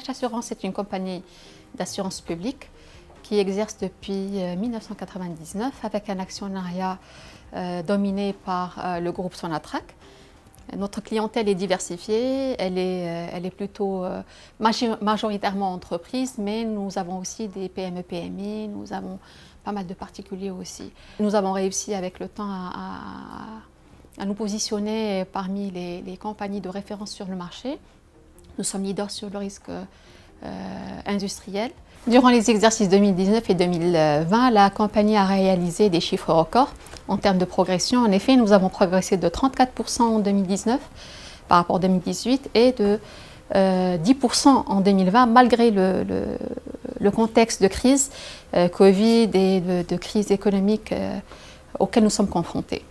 Cash Assurance est une compagnie d'assurance publique qui exerce depuis 1999 avec un actionnariat dominé par le groupe Sonatrach. Notre clientèle est diversifiée, elle est plutôt majoritairement entreprise, mais nous avons aussi des PME-PMI, nous avons pas mal de particuliers aussi. Nous avons réussi avec le temps à nous positionner parmi les compagnies de référence sur le marché. Nous sommes leaders sur le risque industriel. Durant les exercices 2019 et 2020, la compagnie a réalisé des chiffres records en termes de progression. En effet, nous avons progressé de 34% en 2019 par rapport à 2018 et de 10% en 2020 malgré le contexte de crise Covid et de crise économique auquel nous sommes confrontés.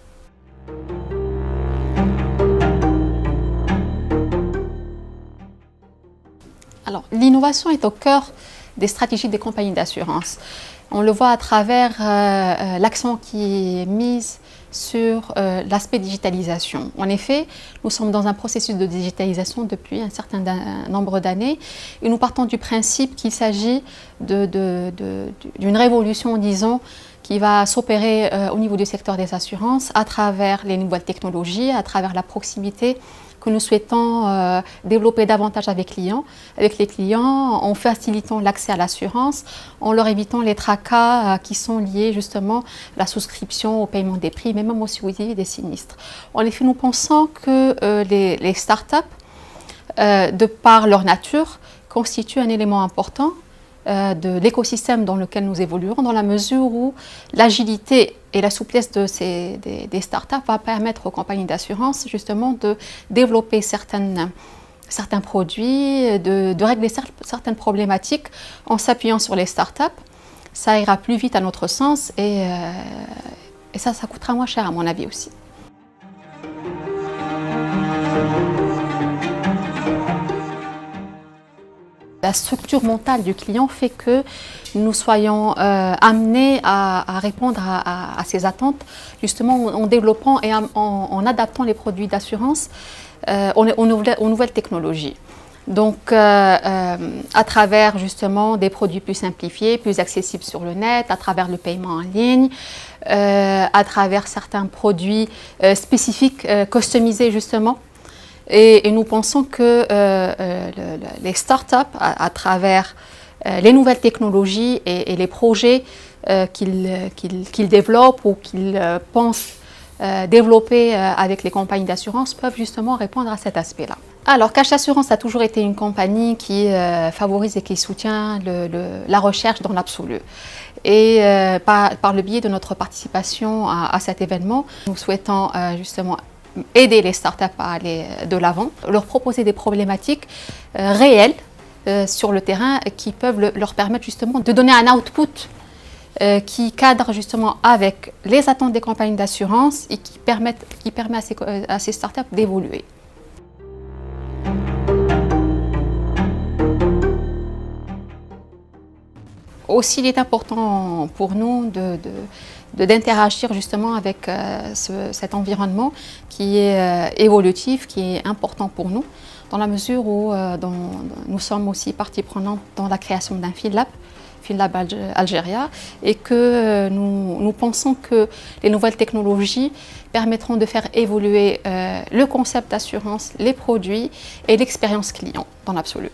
Alors, l'innovation est au cœur des stratégies des compagnies d'assurance. On le voit à travers l'accent qui est mis sur l'aspect digitalisation. En effet, nous sommes dans un processus de digitalisation depuis un certain nombre d'années et nous partons du principe qu'il s'agit d'une révolution, disons, qui va s'opérer au niveau du secteur des assurances à travers les nouvelles technologies, à travers la proximité que nous souhaitons développer davantage avec les clients, en facilitant l'accès à l'assurance, en leur évitant les tracas qui sont liés justement à la souscription, au paiement des prix, mais même aussi au suivi des sinistres. En effet, nous pensons que les startups, de par leur nature, constituent un élément important de l'écosystème dans lequel nous évoluons, dans la mesure où l'agilité et la souplesse des startups va permettre aux compagnies d'assurance justement de développer certains produits, de régler certaines problématiques en s'appuyant sur les startups. Ça ira plus vite à notre sens et ça coûtera moins cher à mon avis aussi. La structure mentale du client fait que nous soyons amenés à répondre à ses attentes, justement en développant et en adaptant les produits d'assurance aux nouvelles technologies. Donc, à travers justement des produits plus simplifiés, plus accessibles sur le net, à travers le paiement en ligne, à travers certains produits spécifiques, customisés justement. Et nous pensons que les startups, à travers les nouvelles technologies et les projets qu'ils développent ou qu'ils pensent développer avec les compagnies d'assurance, peuvent justement répondre à cet aspect-là. Alors, Cash Assurance a toujours été une compagnie qui favorise et qui soutient la recherche dans l'absolu. Et par le biais de notre participation à cet événement, nous souhaitons justement aider les startups à aller de l'avant, leur proposer des problématiques réelles sur le terrain qui peuvent leur permettre justement de donner un output qui cadre justement avec les attentes des compagnies d'assurance et qui permet à ces startups d'évoluer. Aussi, il est important pour nous d'interagir justement avec cet environnement qui est évolutif, qui est important pour nous, dans la mesure où nous sommes aussi partie prenante dans la création d'un FinLab Algéria, et que nous pensons que les nouvelles technologies permettront de faire évoluer le concept d'assurance, les produits et l'expérience client dans l'absolu.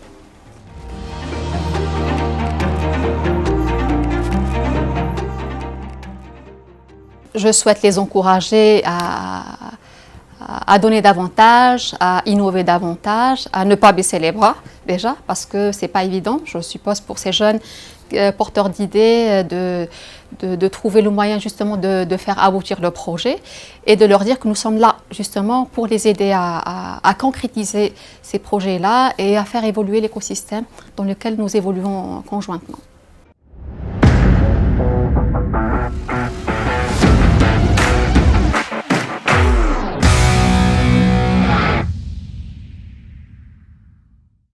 Je souhaite les encourager à donner davantage, à innover davantage, à ne pas baisser les bras déjà, parce que ce n'est pas évident, je suppose, pour ces jeunes porteurs d'idées de trouver le moyen justement de faire aboutir le projet et de leur dire que nous sommes là justement pour les aider à concrétiser ces projets-là et à faire évoluer l'écosystème dans lequel nous évoluons conjointement.